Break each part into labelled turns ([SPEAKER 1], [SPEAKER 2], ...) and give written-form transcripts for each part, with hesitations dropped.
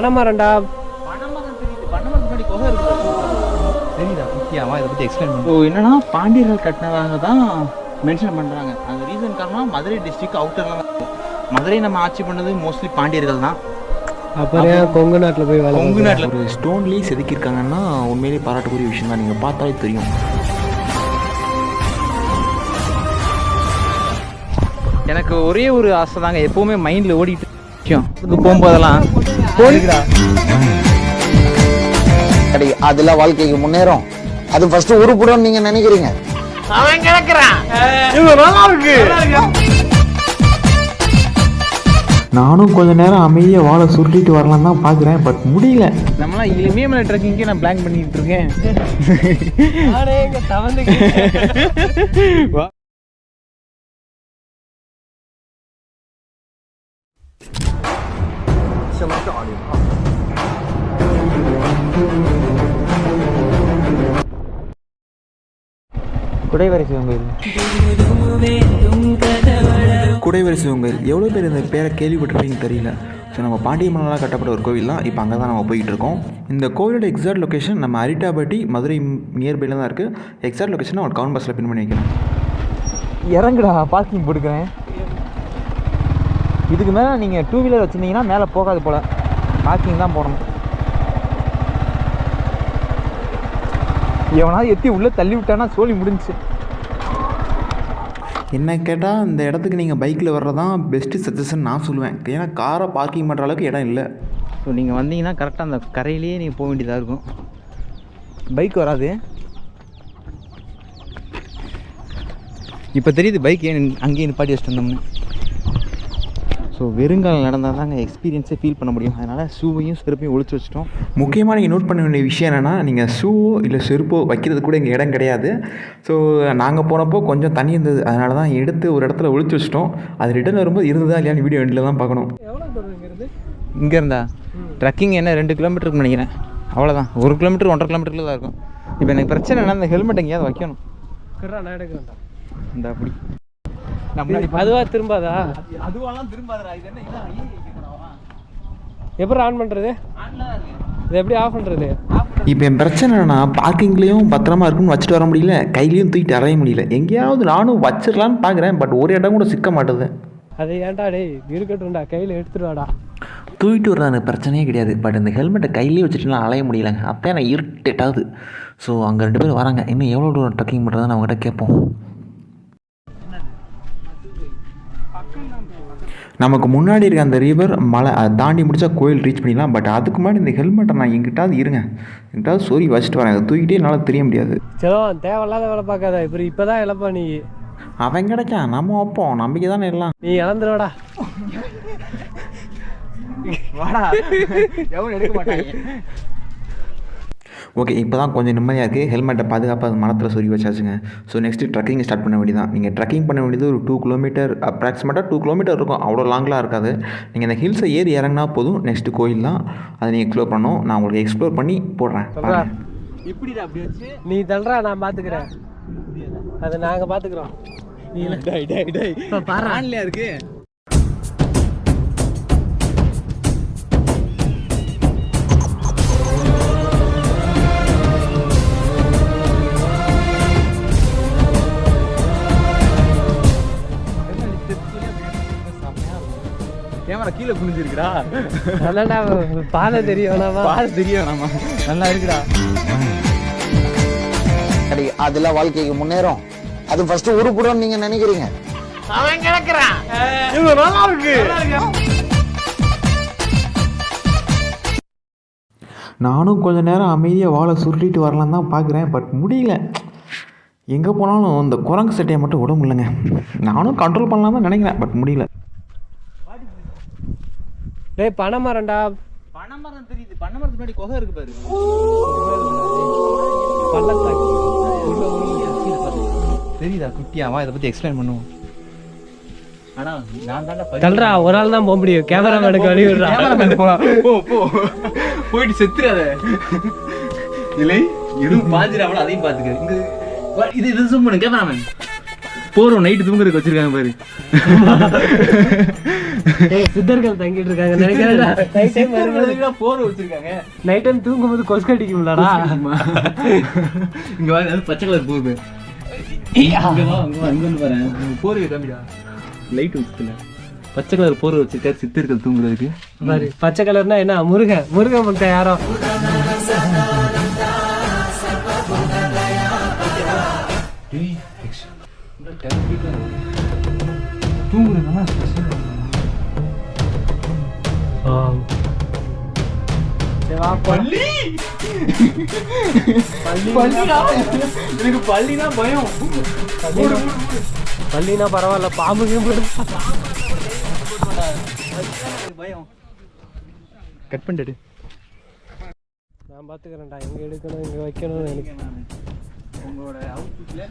[SPEAKER 1] பனைமரம்டா.
[SPEAKER 2] பனைமரம் தெரியுது, பனைமரம் முன்னாடி குகை இருக்கு தெரியுதா? முக்கியமா இதை பற்றி எக்ஸ்பிளைன் பண்ணு. ஓ, என்னன்னா பாண்டியர்கள் கட்டினதாக தான் மென்ஷன் பண்ணுறாங்க. அந்த ரீசன் காரணம் மதுரை டிஸ்ட்ரிக்ட் அவுட்டரில் தான். மதுரை நம்ம ஆட்சி பண்ணது மோஸ்ட்லி பாண்டியர்கள் தான்.
[SPEAKER 1] அப்புறம் கொங்கு நாட்டில் போய் வேலை.
[SPEAKER 2] கொங்கு நாட்டில் ஒரு ஸ்டோன்லேயே செதுக்கியிருக்காங்கன்னா உண்மையிலேயே பாராட்டுக்குரிய விஷயம் தான். நீங்கள் பார்த்தாலே தெரியும். எனக்கு ஒரே ஒரு ஆசை தாங்க எப்போவுமே மைண்டில் ஓடிட்டு விஷயம் போகும்போதெல்லாம் போடுகிறா.
[SPEAKER 3] அதுல வாழ்க்கைக்கு முன்னேறும். அது ஃபர்ஸ்ட் உருப்படும் நீங்க நினைக்கிறீங்க.
[SPEAKER 2] அவன் கிடக்குறான்.
[SPEAKER 1] நல்லா இருக்கு.
[SPEAKER 4] நானும் கொஞ்ச நேரம் அமைதியாக வாழை சுருட்டிட்டு வரலாம் தான் பார்க்குறேன், பட் முடியல.
[SPEAKER 2] நம்மளாம் இனிமேல் ட்ரெக்கிங்கே நான் பிளான் பண்ணிட்டு இருக்கேன். குடைவரை சிவன் கோயில்.
[SPEAKER 4] குடைவரை சிவன் கோயில் எவ்வளோ பேர் இந்த பேரை கேள்விப்பட்டிருப்பீங்கன்னு தெரியல. ஸோ நம்ம பாண்டிய மன்னரால் கட்டப்பட்ட ஒரு கோவில் தான். இப்போ அங்கே தான் நம்ம போய்கிட்டு இருக்கோம். இந்த கோவிலோட எக்ஸாக்ட் லொக்கேஷன் நம்ம அரிட்டாபட்டி மதுரை நியர்பையில் தான் இருக்குது. எக்ஸாக்ட் லொக்கேஷன் நான் கவுண்ட் பஸ்ஸில் பின் பண்ணி வைக்கிறேன்.
[SPEAKER 2] இறங்குடா, பார்க்கிங் போட்டுக்கிறேன். இதுக்கு மேலே நீங்கள் 2 வீலர் வச்சுருந்தீங்கன்னா மேலே போகாது போல், பார்க்கிங் தான் போடணும். எவனாவது எத்தி உள்ளே தள்ளி விட்டானா சோழி முடிஞ்சிச்சு.
[SPEAKER 4] என்ன கேட்டால் இந்த இடத்துக்கு நீங்கள் பைக்கில் வர்றதான் பெஸ்ட்டு சஜஷன் நான் சொல்லுவேன். ஏன்னா காரை பார்க்கிங் பண்ணுற அளவுக்கு இடம் இல்லை.
[SPEAKER 2] ஸோ நீங்கள் வந்தீங்கன்னா கரெக்டாக அந்த கரையிலேயே நீங்கள் போக வேண்டியதாக இருக்கும். பைக் வராது. இப்போ தெரியுது பைக் ஏன் அங்கேயே நிப்பாட்டி வச்சுட்டு வந்தோம்னு. ஸோ வெறுங்கால் நடந்தால் தாங்க எக்ஸ்பீரியன்ஸே ஃபீல் பண்ண முடியும். அதனால் ஷூவையும் செருப்பையும் ஒழிச்சு வச்சுட்டோம்.
[SPEAKER 4] முக்கியமாக நீங்கள் நோட் பண்ண வேண்டிய விஷயம் என்னென்னா, நீங்கள் ஷூவோ இல்லை செருப்போ வைக்கிறது கூட இங்கே இடம் கிடையாது. ஸோ நாங்கள் போனப்போ கொஞ்சம் தண்ணி இருந்தது, அதனால தான் எடுத்து ஒரு இடத்துல ஒழிச்சு வச்சிட்டோம். அது ரிட்டர்ன் வரும்போது இருந்ததா இல்லையான்னு வீடியோ எண்டில் தான் பார்க்கணும்.
[SPEAKER 2] இங்கே இருந்தா ட்ரக்கிங் என்ன 2 கிலோமீட்டருக்கு நினைக்கிறேன், அவ்வளோதான். 1 கிலோமீட்டர் 1.5 கிலோமீட்டருக்குள்ள தான் இருக்கும். இப்போ எனக்கு பிரச்சனை என்ன, இந்த ஹெல்மெட் எங்கேயாவது வைக்கணும். இந்த அப்படி
[SPEAKER 1] முன்னாடி அதுவா திரும்பாதா?
[SPEAKER 2] அதுவெல்லாம் திரும்பாதடா. இது என்ன
[SPEAKER 1] எப்படி ஆன் பண்ணுறது? இது எப்படி ஆஃப் பண்ணுறது?
[SPEAKER 4] இப்போ என் பிரச்சனை என்னன்னா, பார்க்கிங்லேயும் பத்திரமா இருக்குன்னு வச்சுட்டு வர முடியல, கையிலையும் தூக்கிட்டு அறைய முடியல. எங்கேயாவது நானும் வச்சிடலான்னு பார்க்குறேன், பட் ஒரு இடம் கூட சிக்க மாட்டுது.
[SPEAKER 1] அது ஏன்டா டே இருக்கட்டும்டா, கையில் எடுத்துருவாடா.
[SPEAKER 4] தூக்கிட்டு வர்றது எனக்கு பிரச்சனையே கிடையாது, பட் இந்த ஹெல்மெட்டை கையிலேயே வச்சுட்டுலாம் அலைய முடியலங்க. அப்போ நான் இருட்டேட்டாவது. ஸோ அங்கே 2 பேர் வராங்க. இன்னும் எவ்வளோ தூரம் ட்ரக்கிங் பண்ணுறதுன்னு அவங்ககிட்ட கேட்போம். நமக்கு முன்னாடி இருக்க அந்த ரிவர் மலை அதை தாண்டி முடித்தா கோயில் ரீச் பண்ணிடலாம். பட் அதுக்கு முன்னாடி இந்த ஹெல்மெட்டை நான் எங்கிட்டாவது எங்கிட்டாவது சோரி வச்சுட்டு வரேன். அதை தூக்கிட்டே என்னால் தெரிய முடியாது.
[SPEAKER 1] சரி, தேவையில்லாத வேலை பார்க்காத. இப்போ தான் இழப்பா நீ.
[SPEAKER 4] அவன் கிடைக்கான், நம்ம வைப்போம், நம்பிக்கை தானே எல்லாம்.
[SPEAKER 1] நீ இழந்துருவாடா.
[SPEAKER 2] வாடா, எவனும் எடுக்க மாட்டாங்க.
[SPEAKER 4] ஓகே, இப்போ தான் கொஞ்சம் நிம்மதியாக இருக்குது. ஹெல்மெட்டை பாதுகாப்பாக மரத்தில் சொருகி வச்சாச்சுங்க. ஸோ நெக்ஸ்ட்டு ட்ரக்கிங் ஸ்டார்ட் பண்ண வேண்டியதான். நீங்கள் ட்ரக்கிங் பண்ண வேண்டியது ஒரு 2 கிலோமீட்டர், அப்ராக்சிமேட்டாக 2 கிலோமீட்டர் இருக்கும். அவ்வளோ லாங்லாம் இருக்காது. நீங்கள் அந்த ஹில்ஸை ஏறி இறங்கினா போதும். நெக்ஸ்ட்டு கோயில் தான், அதை நீங்கள் எக்ஸ்ப்ளோர் பண்ணணும். நான் உங்களுக்கு எக்ஸ்ப்ளோர் பண்ணி போடுறேன்.
[SPEAKER 2] இப்படிடா அப்படி வச்சு
[SPEAKER 1] நீ தள்ளுறா, நான் பார்த்துக்கிறேன். அதை நாங்கள் பார்த்துக்குறோம். நீ
[SPEAKER 2] இப்போ பாரு ஆன்லையா இருக்கு. கேமரா கீழே குனிஞ்சிருக்குடா.
[SPEAKER 1] அதான்டா பாதை தெரிய வேணாமா?
[SPEAKER 2] பாதை தெரிய வேணாமா? நல்லா இருக்குடா.
[SPEAKER 3] அதுல வாழ்க்கைக்கு முன்னேறும். அது ஃபர்ஸ்ட் உருப்படும் நீங்க நினைக்கிறீங்க.
[SPEAKER 2] அவன் கிடக்குறான்.
[SPEAKER 1] நல்லா இருக்கு.
[SPEAKER 4] நானும் கொஞ்ச நேரம் அமைதியாக வாழை சுருட்டிட்டு வரலாம் தான் பார்க்குறேன், பட் முடியல. எங்கே போனாலும் இந்த குரங்கு சட்டையை மட்டும் விட முடியலங்க. நானும் கண்ட்ரோல் பண்ணலாம் தான் நினைக்கிறேன், பட் முடியல.
[SPEAKER 1] டேய் பனைமரம்டா.
[SPEAKER 2] பனைமரம் தெரியுது, பனைமரத்துக்கு முன்னாடி குகை இருக்கு பாரு. தெரியுதா குட்டியாவா? இதை பற்றி எக்ஸ்பிளைன் பண்ணுவோம். ஆனால் நான் தாண்டா
[SPEAKER 1] தல்றா, ஒரு ஆள் தான் போக முடியும். கேமராமேனுக்கு வழி விடுறா.
[SPEAKER 2] போயிட்டு செத்துறாத. இல்லை எதுவும் பாஞ்சிடாமல அதையும் பார்த்துக்க. இங்கே இது ஜூம் பண்ணு கேமராமேன். போகிறோம் நைட்டு தூங்குறதுக்கு வச்சிருக்காங்க பாரு.
[SPEAKER 1] சித்தர்கள் தங்கிட்டு இருக்காங்க நினைக்கிறேன்.
[SPEAKER 2] போர் வச்சிருக்காங்க.
[SPEAKER 1] நைட் டைம் தூங்கும்போது கொசு கடிக்கும்லடா.
[SPEAKER 2] இங்க வந்து பச்சை கலர் போகுது. இங்க வந்து பாரு, போர்வை காமிடா. லைட் வச்சுல பச்சை கலர் போர்வை வச்சிருக்காரு சித்தர்கள் தூங்குறதுக்கு.
[SPEAKER 1] பாரு பச்சை கலர்னா என்ன? முருகன் பக்தா யாரோ.
[SPEAKER 2] தூங்குறதுனா எனக்கு பள்ளினா பயம்.
[SPEAKER 1] பள்ளினா பரவாயில்ல, பாம்புக்கு
[SPEAKER 2] பயம். கட் பண்ணிட்டு
[SPEAKER 1] நான் பாத்துக்கிறேன்டா. எங்க எடுக்கணும் எங்க வைக்கணும் எனக்கு.
[SPEAKER 2] உங்களோட அவுட்புட்ல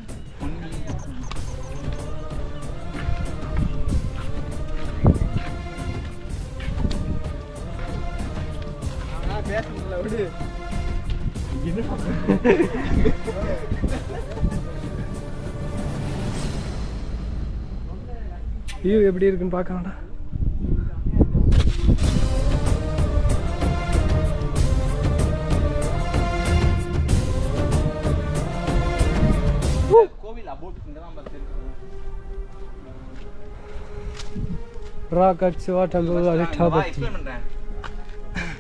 [SPEAKER 2] பேசல விடு.
[SPEAKER 1] வியூ எப்படி இருக்குன்னு பார்க்கலாம்டா.
[SPEAKER 2] கோவில் அபோட் இங்கதான் பார்த்து
[SPEAKER 1] ராக்கட் சிவா டெம்பிள் அரிட்டாபத்தி.
[SPEAKER 2] எக்ஸ்பிளைன் பண்றேன்.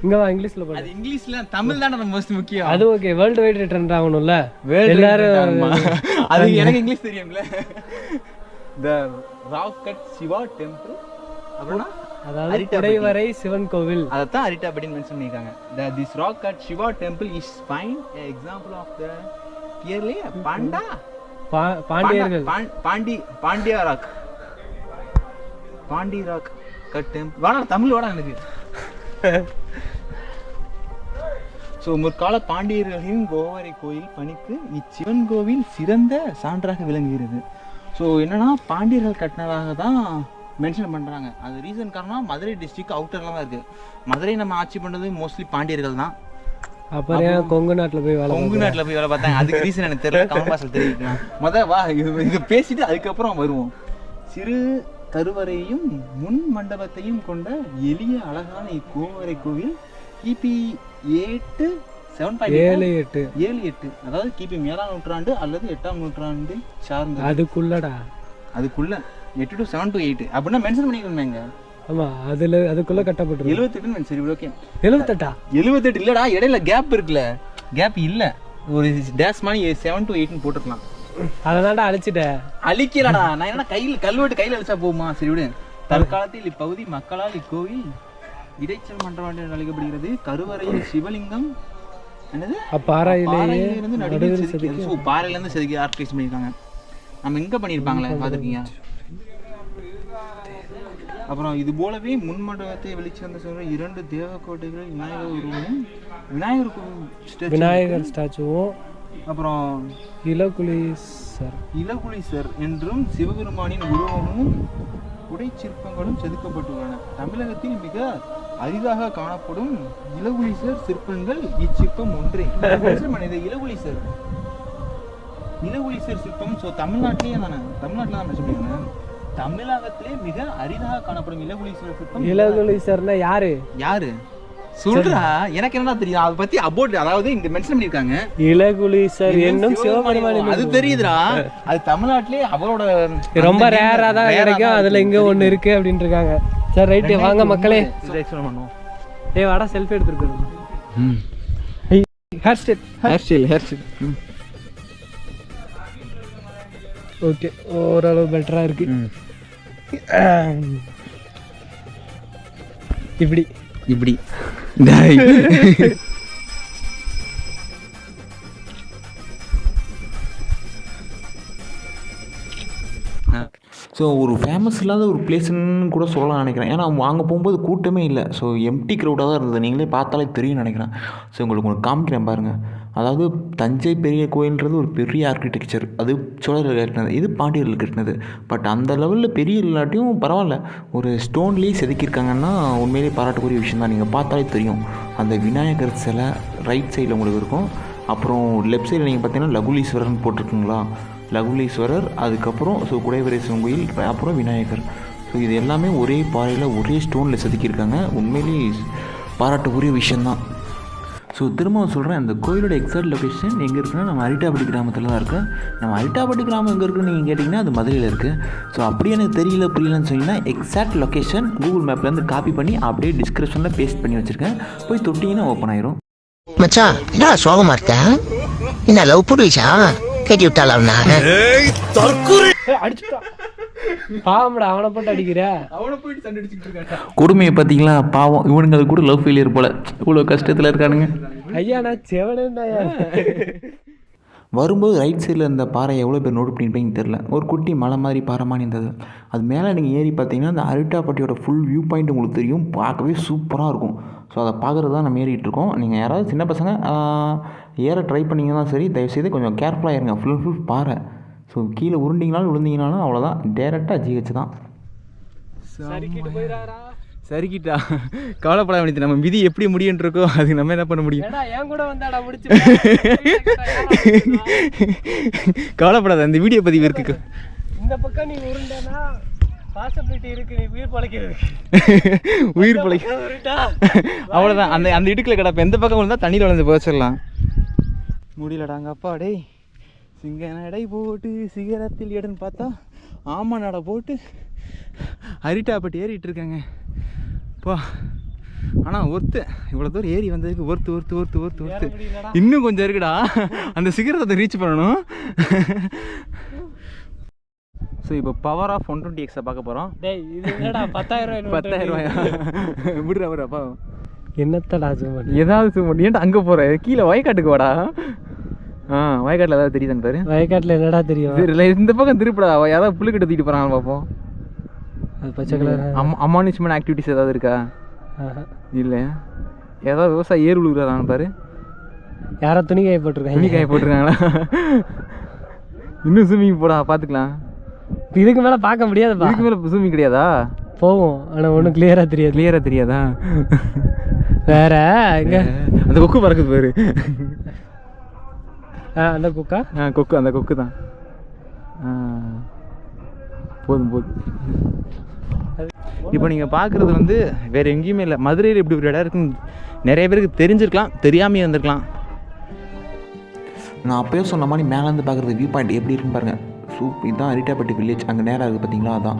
[SPEAKER 1] இங்க வா, இங்கிலீஷ்ல போடு.
[SPEAKER 2] அது இங்கிலீஷ்ல, தமிழ் தான் நம்ம மோஸ்ட் முக்கியம்.
[SPEAKER 1] அது ஓகே, வேர்ல்ட் வைட் ட்ரெண்ட் ஆகணும்ல
[SPEAKER 2] எல்லாரும். அது எனக்கு இங்கிலீஷ் தெரியும்ல. The Rocket Shiva Temple அப்படினா
[SPEAKER 1] அதாவது குடைவரை சிவன் கோவில்.
[SPEAKER 2] அதத்தான் அரிட்டாபடின்னு மென்ஷன் பண்ணிருக்காங்க. This Rocket Shiva Temple is fine an example of the clearly
[SPEAKER 1] பாண்டியர்கள்
[SPEAKER 2] பாண்டியா ராக் கட் டெம்பிள். வாடா தமிழ் வாடா எனக்கு. ஸோ முற்கால பாண்டியர்களின் கோவரை கோயில் பணிக்கு இச்சிவன் கோவில் சிறந்த சான்றாக விளங்குகிறது. ஸோ என்னன்னா பாண்டியர்கள் கட்டினதாக தான் மென்ஷன் பண்ணுறாங்க. அது ரீசன் காரணம் மதுரை டிஸ்ட்ரிக்ட் அவுட்டர்லாம் தான் இருக்குது. மதுரை நம்ம ஆட்சி பண்ணுறது மோஸ்ட்லி பாண்டியர்கள் தான்.
[SPEAKER 1] அப்புறம் கொங்கு நாட்டில் போய்
[SPEAKER 2] வேலை பார்த்தாங்க. அதுக்கு ரீசன் எனக்கு தெரியல. காம்பாஸில் தெரிவிக்கலாம். வா இது பேசிட்டு அதுக்கப்புறம் வருவோம். சிறு கருவறையும் முன் மண்டபத்தையும் கொண்ட எளிய அழகான இக்கோவரை கோவில் கிபி 7-8 அதாவது கிபி 7ஆம் நூற்றாண்டு அல்லது 8ஆம் நூற்றாண்டு சார்ந்த.
[SPEAKER 1] அதுக்குள்ள
[SPEAKER 2] 8 to 7 to 8 அப்படின்னா மென்ஷன் பண்ணிக்கணுமேங்க.
[SPEAKER 1] ஆமா, அதுக்குள்ள கட்டப்பட்டு
[SPEAKER 2] 78 சரி ஓகே.
[SPEAKER 1] 78
[SPEAKER 2] இல்லடா, இடையில கேப் இருக்குல்ல. கேப் இல்ல, ஒரு டேஷ் மாதிரி 7 to 8 போட்டுக்கலாம்.
[SPEAKER 1] அதனால அழிச்சிட்டேன்.
[SPEAKER 2] அழிக்கலடா, நான் என்ன கல்வெட்டு கையில் அழிச்சா போகுமா? சரி விடு. தற்காலத்தில் இப்பகுதி மக்களால் இக்கோவில் இடைச்சல் மன்றம் என்று அழைக்கப்படுகிறது. கருவறையில் சிவலிங்கம் என்னது பாறையிலிருந்து செதுக்கி ஆர்கிடெக்ட் பண்ணியிருக்காங்க. நம்ம எங்க பண்ணியிருப்பாங்களே பார்த்துருக்கீங்க. அப்புறம் இது போலவே முன்மண்டபத்தை வெளிச்சிறந்த சொல்ற 2 தேவக்கோட்டைகள், விநாயகர் ஸ்டாச்சுவும் அப்புறம் இலகுலீசர் என்றும் சிவபெருமானின் உருவமும் உடை சிற்பங்களும் செதுக்கப்பட்டுள்ளன. தமிழகத்தில் மிக அரிதாக காணப்படும் இலகுலீசர் சிற்பங்கள் இச்சிற்பம் ஒன்றே. இலகுலீசர் சிற்பம் தமிழ்நாட்டிலேயே தானே, தமிழ்நாட்டில் தான் சொல்லியிருக்காங்க. தமிழகத்திலே மிக அரிதாக காணப்படும் இலகுலீசர் சிற்பம்.
[SPEAKER 1] இலகுலீசர்னா யாரு
[SPEAKER 2] சொல்றா? எனக்கு என்ன தெரியும் அதை பத்தி அபோட். அதாவது இங்க மென்ஷன் பண்ணிருக்காங்க
[SPEAKER 1] இலகுலீசர் என்னும் சிவபெருமான்.
[SPEAKER 2] அது தெரியுதுடா. அது தமிழ்நாட்டிலே அவரோட
[SPEAKER 1] ரொம்ப ரேரா தான் கிடைக்கும். அதுல இங்க ஒண்ணு இருக்கு அப்படின்னு இருக்காங்க. சரி ரைட், வாங்க மக்களே
[SPEAKER 2] எக்ஸ்பிளைன் பண்ணுவோம்.
[SPEAKER 1] டேய் வாடா, செல்ஃபி எடுத்துட்டு போறோம். ஹேர் ஸ்டைல் ஓகே, ஓரளவு பெட்டரா இருக்கு. இப்படி
[SPEAKER 4] ஸோ ஒரு ஃபேமஸ் இல்லாத ஒரு பிளேஸ்ன்னு கூட சொல்லலாம் நினைக்கிறேன். ஏன்னா அங்கே போகும்போது கூட்டமே இல்லை. ஸோ எம்டி க்ரௌடாக தான் இருந்தது. நீங்களே பார்த்தாலே தெரியும் நினைக்கிறேன். ஸோ உங்களுக்கு காமிக்கிறேன் பாருங்கள். அதாவது தஞ்சை பெரிய கோயில்ன்றது ஒரு பெரிய ஆர்கிடெக்சர். அது சோழர்கள் கட்டினது, இது பாண்டியர்கள் கட்டினது. பட் அந்த லெவலில் பெரிய இல்லாட்டியும் பரவாயில்ல, ஒரு ஸ்டோன்லேயே செதுக்கியிருக்காங்கன்னா உண்மையிலேயே பாராட்டக்கூடிய விஷயம் தான். நீங்கள் பார்த்தாலே தெரியும். அந்த விநாயகர் சிலை ரைட் சைடில் உங்களுக்கு இருக்கும். அப்புறம் லெஃப்ட் சைடில் நீங்கள் பார்த்தீங்கன்னா லகுலீஸ்வரர்னு போட்டிருக்குங்களா, லகுலீஸ்வரர், அதுக்கப்புறம் ஸோ குடைவரை சிவன் கோயில், அப்புறம் விநாயகர். ஸோ ஸோ இது எல்லாமே ஒரே பாறையில் ஒரே ஸ்டோனில் செதுக்கியிருக்காங்க. உண்மையிலேயே பாராட்டுக்குரிய விஷயந்தான். ஸோ திரும்ப சொல்கிறேன், அந்த கோயிலோட எக்ஸாக்ட் லொக்கேஷன் எங்கே இருக்குன்னா நம்ம அரிட்டாப்பட்டி கிராமத்தில் தான் இருக்குது. நம்ம அரிட்டாப்பட்டி கிராமம் எங்கே இருக்குன்னு நீங்கள் கேட்டிங்கன்னா அது மதுரையில் இருக்குது. ஸோ அப்படியே எனக்கு தெரியல புரியலன்னு சொன்னீங்கன்னா எக்ஸாக்ட் லொக்கேஷன் கூகுள் மேப்லேருந்து காப்பி பண்ணி அப்படியே டிஸ்கிரிப்ஷனில் பேஸ்ட் பண்ணி வச்சுருக்கேன். போய் தொட்டிங்கன்னா ஓப்பன் ஆயிரும்.
[SPEAKER 5] மச்சான் என்ன சோகமா இருக்க? என்ன லவ் புரிச்சா கேட்டி விட்டாலாம்
[SPEAKER 1] பாவம்டா, அவனை போட்டு அடிக்கிற.
[SPEAKER 4] கொடுமையை பார்த்தீங்களா? பாவம், இவனுங்க அது கூட லவ் ஃபெயிலியர் போல் இவ்வளோ கஷ்டத்தில் இருக்கானுங்க.
[SPEAKER 1] ஐயா நான் செவனேன்டாயா.
[SPEAKER 4] வரும்போது ரைட் சைடில் இருந்த பாறை எவ்வளோ பேர் நோட் பண்ணியிருப்பீங்கன்னு தெரில. ஒரு குட்டி மலை மாதிரி பாறைமானி இருந்தது. அது மேலே நீங்கள் ஏறி பார்த்தீங்கன்னா அந்த அரிட்டாப்பட்டியோட ஃபுல் வியூ பாயிண்ட் உங்களுக்கு தெரியும். பார்க்கவே சூப்பராக இருக்கும். ஸோ அதை பார்க்குறது தான் நம்ம ஏறிட்டு இருக்கோம். நீங்கள் யாராவது சின்ன பசங்க ஏற ட்ரை பண்ணிங்கன்னா சரி, தயவுசெய்து கொஞ்சம் கேர்ஃபுல்லாக இருங்க. ஃபுல் பாறை. ஸோ கீழே உருண்டிங்கனாலும் விழுந்தீங்கனாலும் அவ்வளோதான், டேரெக்டாக ஜிஹெச் தான்.
[SPEAKER 2] சரிக்கிட்டா, கவலைப்பட வேண்டியது. நம்ம விதி எப்படி முடியுன்னு இருக்கோ அதுக்கு நம்ம என்ன பண்ண முடியும்?
[SPEAKER 1] என் கூட வந்தாடா முடிச்சு.
[SPEAKER 2] கவலைப்படாத, அந்த வீடியோ பதிவு இருக்கு.
[SPEAKER 1] இந்த பக்கம் நீ உருண்டனா பாசிபிலிட்டி இருக்கு, நீ உயிர் பழைக்கிறது.
[SPEAKER 2] உயிர் பழைக்க அவ்வளோதான். அந்த இடுக்கில் கிடப்ப எந்த பக்கம் இருந்தால் தண்ணியில் வளர்ந்து போச்சிடலாம். முடியலடாங்க அப்பா. டேய், சிங்க நடை போட்டு சிகரத்தில் இடன்னு பார்த்தா ஆமா நடை போட்டு அரிட்டாப்பட்டி ஏறிட்டு இருக்காங்க. பா, ஆனால் இவ்வளோ தூரம் ஏறி வந்ததுக்கு ஒருத்து. இன்னும் கொஞ்சம் இருக்குடா, அந்த சிகரத்தை ரீச் பண்ணணும். ஸோ இப்போ பவர் ஆஃப் 120X பார்க்க போகிறோம்.
[SPEAKER 1] டேய் இது என்னடா 10,000
[SPEAKER 2] ரூபாயா? விடுறா
[SPEAKER 1] என்னத்தடா சும்மா
[SPEAKER 2] ஏதாவது சும்மா. ஏன்டா அங்கே போகிற? கீழே வயக்காட்டுக்கு வாடா. வயக்காட்டில் ஏதாவது தெரியுதான்னு பாரு.
[SPEAKER 1] வயக்காட்டில் என்னடா தெரியும்?
[SPEAKER 2] இந்த பக்கம் திருப்படா, யாராவது புல்லுக்கிட்ட தூக்கிட்டு போகிறாங்க பார்ப்போம்.
[SPEAKER 1] அது பச்சை கலர்
[SPEAKER 2] அமானுஷ்மெண்ட் ஆக்டிவிட்டிஸ் ஏதாவது இருக்கா? இல்லை. ஏதாவது விவசாயம் ஏறு விழுகிறான்னு பாரு.
[SPEAKER 1] யாரோ துணி காய
[SPEAKER 2] போட்டிருக்காங்களா? இன்னும் ஸ்விம்மிங் போடா, பார்த்துக்கலாம்.
[SPEAKER 1] இதுக்கு மேலே பார்க்க முடியாதுப்பா.
[SPEAKER 2] இதுக்கு மேலே ஸ்விம்மிங் கிடையாதா?
[SPEAKER 1] போவோம், ஆனால் ஒன்றும் கிளியராக தெரியாதா? வேற எங்க
[SPEAKER 2] அந்த கொக்கு பறக்குது பாரு.
[SPEAKER 1] அந்த கொக்கா?
[SPEAKER 2] அந்த கொக்கு தான். போதும். இப்போ நீங்கள் பார்க்குறது வந்து வேறு எங்கேயுமே இல்லை. மதுரையில் இப்படி ஒரு இடம் இருக்குன்னு நிறைய பேருக்கு தெரிஞ்சிருக்கலாம், தெரியாமையே வந்திருக்கலாம்.
[SPEAKER 4] நான் அப்போயே சொன்ன மாதிரி மேலேருந்து பார்க்குறது வியூ பாயிண்ட் எப்படி இருக்குன்னு பாருங்கள். இதுதான் அரிட்டாப்பட்டி வில்லேஜ். அங்கே நேராக இருக்குது பார்த்தீங்களா, அதுதான்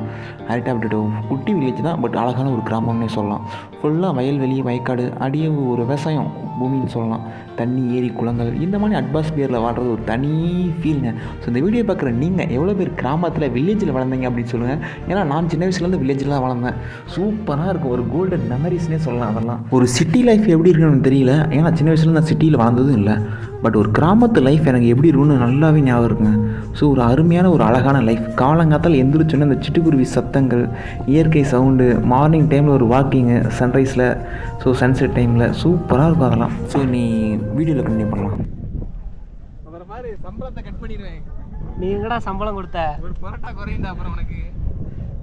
[SPEAKER 4] அரிட்டாப்பட்டி. குட்டி வில்லேஜ் தான், பட் அழகான ஒரு கிராமம்னே சொல்லலாம். ஃபுல்லாக வயல்வெளி, வயக்காடு, அடியே ஒரு விவசாயம் பூமின்னு சொல்லலாம். தண்ணி, ஏரி, குளங்கள், இந்த மாதிரி அட்மாஸ்பியரில் வாழ்கிறது ஒரு தனி ஃபீலுங்க. ஸோ இந்த வீடியோ பார்க்குற நீங்கள் எவ்வளோ பேர் கிராமத்தில் வில்லேஜில் வளர்ந்தீங்க அப்படின்னு சொல்லுங்கள். ஏன்னா நான் சின்ன வயசுலேருந்து வில்லேஜில் தான் வளர்ந்தேன். சூப்பராக இருக்கும், ஒரு கோல்டன் மெமரிஸ்னே சொல்லலாம். அதெல்லாம் ஒரு சிட்டி லைஃப் எப்படி இருக்குன்னு தெரியல, ஏன்னா சின்ன வயசுல நான் சிட்டியில் வளர்ந்ததும் இல்லை. பட் ஒரு கிராமத்து லைஃப் எனக்கு எப்படி இருக்குன்னு நல்லாவே ஞாபகம் இருக்குங்க. ஸோ ஒரு அருமையான ஒரு அழகான லைஃப். காலங்காத்தால் எந்திரிச்சோன்னே அந்த சிட்டுக்குருவி சத்தங்கள், இயற்கை சவுண்டு, மார்னிங் டைமில் ஒரு வாக்கிங்கு, சன்ரைஸில், ஸோ சன்செட் டைமில் சூப்பராக இருக்கும் அதெல்லாம். ஸோ நீ வீடியோவில் கண்டினியூ பண்ணலாம்.
[SPEAKER 2] அப்புறம் மாதிரி சம்பளத்தை கட் பண்ணிடுவேன்.
[SPEAKER 1] நீ எங்கடா சம்பளம் கொடுத்த?
[SPEAKER 2] ஒரு பரோட்டா குறையுண்டா அப்புறம் உனக்கு.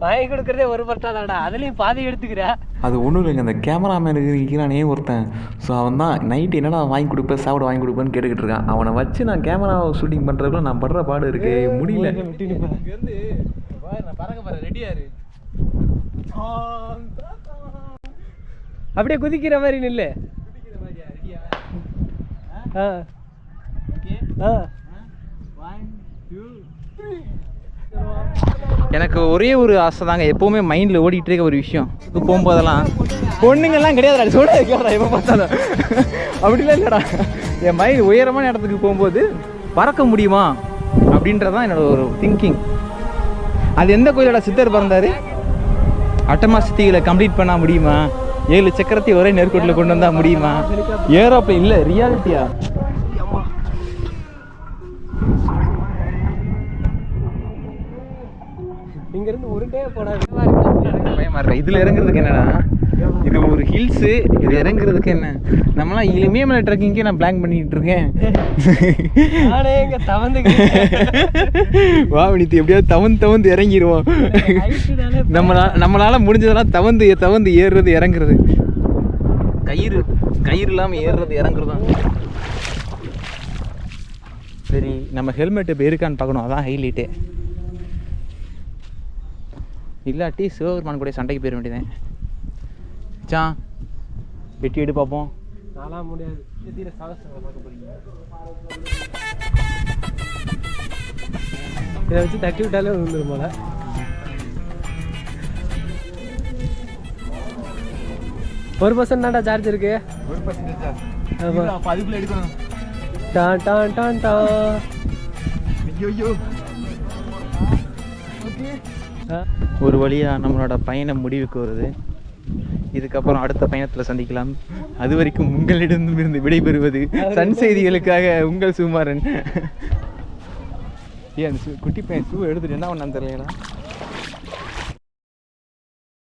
[SPEAKER 1] வாங்கி கொடுக்குறதே ஒரு பரோட்டா தான்டா, அதுலேயும் பாதி எடுத்துக்கிற.
[SPEAKER 4] அது ஒன்றும் இல்லைங்க, அந்த கேமராமேனுக்கு இருக்கிறானே ஒருத்தன். ஸோ அவன் தான் நைட்டு என்னடா வாங்கி கொடுப்பேன், சாப்பிட வாங்கி கொடுப்பேன்னு கேட்டுக்கிட்டு இருக்கான். அவனை வச்சு நான் கேமரா ஷூட்டிங் பண்ணுறதுக்குள்ள நான் படுற பாடு இருக்கு, முடியல.
[SPEAKER 2] இங்கேருந்து நான் பறக்க போகிறேன், ரெடியாரு.
[SPEAKER 1] அப்படியே குதிக்கிற மாதிரி நில்லு.
[SPEAKER 2] எனக்கு ஒரே ஒரு ஆசை தாங்க, எப்போவுமே மைண்டில் ஓடிட்டு இருக்க ஒரு விஷயம். இது போகும்போதெல்லாம் பொண்ணுங்கள்லாம் கிடையாதுடா, சோட வைக்காடா எப்போ பார்த்தாலும். அப்படிலாம் இல்லைடா, என் மைண்ட் உயரமான இடத்துக்கு போகும்போது பறக்க முடியுமா அப்படின்றதான் என்னோட ஒரு திங்கிங். அது எந்த கோயிலோட சித்தர் பிறந்தார்? அட்டமா சித்திகளை கம்ப்ளீட் பண்ண முடியுமா? 7 சக்கரத்தை ஒரே நேர்கோட்டில் கொண்டு வந்தால் முடியுமா? ஏரோப்ளேன் இல்லை, ரியாலிட்டியா?
[SPEAKER 1] இங்கேருந்து உருண்டே போடாது.
[SPEAKER 2] பயமா இருக்கா? இதில் இறங்குறதுக்கு என்னன்னா, இது ஒரு ஹில்ஸு, இது இறங்குறதுக்கு என்ன? நம்மளாம் இனிமேல் ட்ரெக்கிங்கே நான் பிளான் பண்ணிட்டு இருக்கேன்.
[SPEAKER 1] நானே இங்கே தவந்து
[SPEAKER 2] வா வினித்து, எப்படியாவது தவந்து இறங்கிடுவோம். நம்மளால முடிஞ்சதெல்லாம் தவந்து ஏறுறது இறங்குறது. கயிறு இல்லாமல் ஏறுறது இறங்குறது தான். சரி, நம்ம ஹெல்மெட் இப்போ இருக்கான்னு பார்க்கணும், அதான் ஹைலைட்டே. இல்லாட்டி சிவபெருமான் கூட சண்டைக்கு போயிட வேண்டியதேன். மச்சான் வெட்டி எடு பார்ப்போம்.
[SPEAKER 1] நான்லாம் முடியாது. தீர சாகசங்களை பார்க்க போறீங்க. இதை வச்சு தட்டி விட்டாலே விழுந்துடும் போல. ஒரு பர்சன்ட் தான்டா சார்ஜ் இருக்கு.
[SPEAKER 2] 1% அதுக்குள்ள எடுக்கணும்.
[SPEAKER 1] டான் டான் டான் டான்.
[SPEAKER 2] ஐயோ ஒரு வழியாக நம்மளோட பயணம் முடிவுக்கு வருது. இதுக்கப்புறம் அடுத்த பயணத்தில் சந்திக்கலாம். அது வரைக்கும் உங்களிடமிருந்து விடைபெறுவது சன் செய்திகளுக்காக உங்கள் சுகுமாரன். ஏன் அந்த குட்டி பையன் ஷூ எடுத்துட்டு என்ன பண்ணான்னு தெரியலடா.